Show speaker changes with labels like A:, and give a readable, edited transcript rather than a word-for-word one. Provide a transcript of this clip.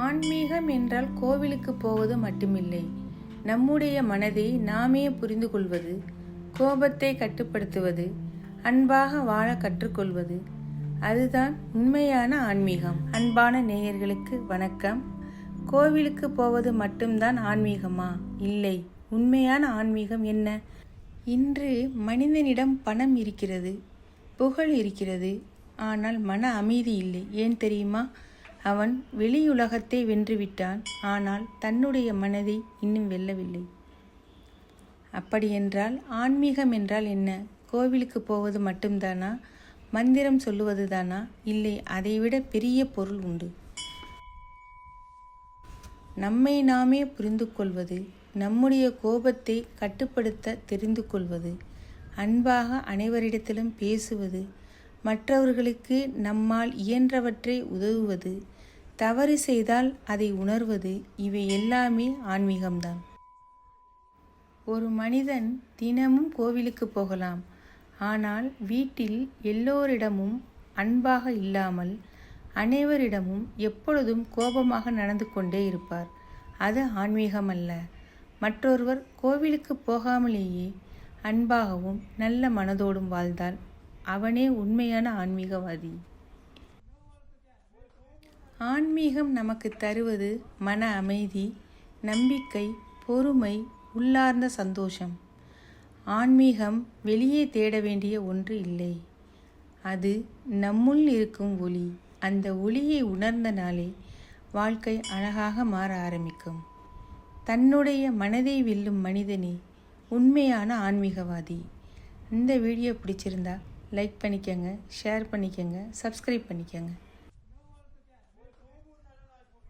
A: ஆன்மீகம் என்றால் கோவிலுக்கு போவது மட்டுமில்லை, நம்முடைய மனதை நாமே புரிந்து கொள்வது, கோபத்தை கட்டுப்படுத்துவது, அன்பாக வாழ கற்றுக்கொள்வது, அதுதான் உண்மையான ஆன்மீகம். அன்பான நேயர்களுக்கு வணக்கம். கோவிலுக்கு போவது மட்டும்தான் ஆன்மீகமா? இல்லை. உண்மையான ஆன்மீகம் என்ன? இன்று மனிதனிடம் பணம் இருக்கிறது, புகழ் இருக்கிறது, ஆனால் மன அமைதி இல்லை. ஏன் தெரியுமா? அவன் வெளியுலகத்தை வென்றுவிட்டான், ஆனால் தன்னுடைய மனதை இன்னும் வெல்லவில்லை. அப்படியென்றால் ஆன்மீகம் என்றால் என்ன? கோவிலுக்கு போவது மட்டும்தானா? மந்திரம் சொல்லுவது தானா? இல்லை, அதைவிட பெரிய பொருள் உண்டு. நம்மை நாமே புரிந்து கொள்வது, நம்முடைய கோபத்தை கட்டுப்படுத்த தெரிந்து கொள்வது, அன்பாக அனைவரிடத்திலும் பேசுவது, மற்றவர்களுக்கு நம்மால் இயன்றவற்றை உதவுவது, தவறு செய்தால் அதை உணர்வது, இவை எல்லாமே ஆன்மீகம்தான். ஒரு மனிதன் தினமும் கோவிலுக்கு போகலாம், ஆனால் வீட்டில் எல்லோரிடமும் அன்பாக இல்லாமல் அனைவரிடமும் எப்பொழுதும் கோபமாக நடந்து கொண்டே இருப்பார். அது ஆன்மீகம் அல்ல. மற்றொருவர் கோவிலுக்கு போகாமலேயே அன்பாகவும் நல்ல மனதோடும் வாழ்ந்தால் அவனே உண்மையான ஆன்மீகவாதி. ஆன்மீகம் நமக்கு தருவது மன அமைதி, நம்பிக்கை, பொறுமை, உள்ளார்ந்த சந்தோஷம். ஆன்மீகம் வெளியே தேட வேண்டிய ஒன்று இல்லை. அது நம்முள் இருக்கும் ஒளி. அந்த ஒளியை உணர்ந்த நாளே வாழ்க்கை அழகாக மாற ஆரம்பிக்கும். தன்னுடைய மனதை வெல்லும் மனிதனே உண்மையான ஆன்மீகவாதி. இந்த வீடியோ பிடிச்சிருந்தா லைக் பண்ணிக்கங்க, ஷேர் பண்ணிக்கங்க, சப்ஸ்கிரைப் பண்ணிக்கங்க.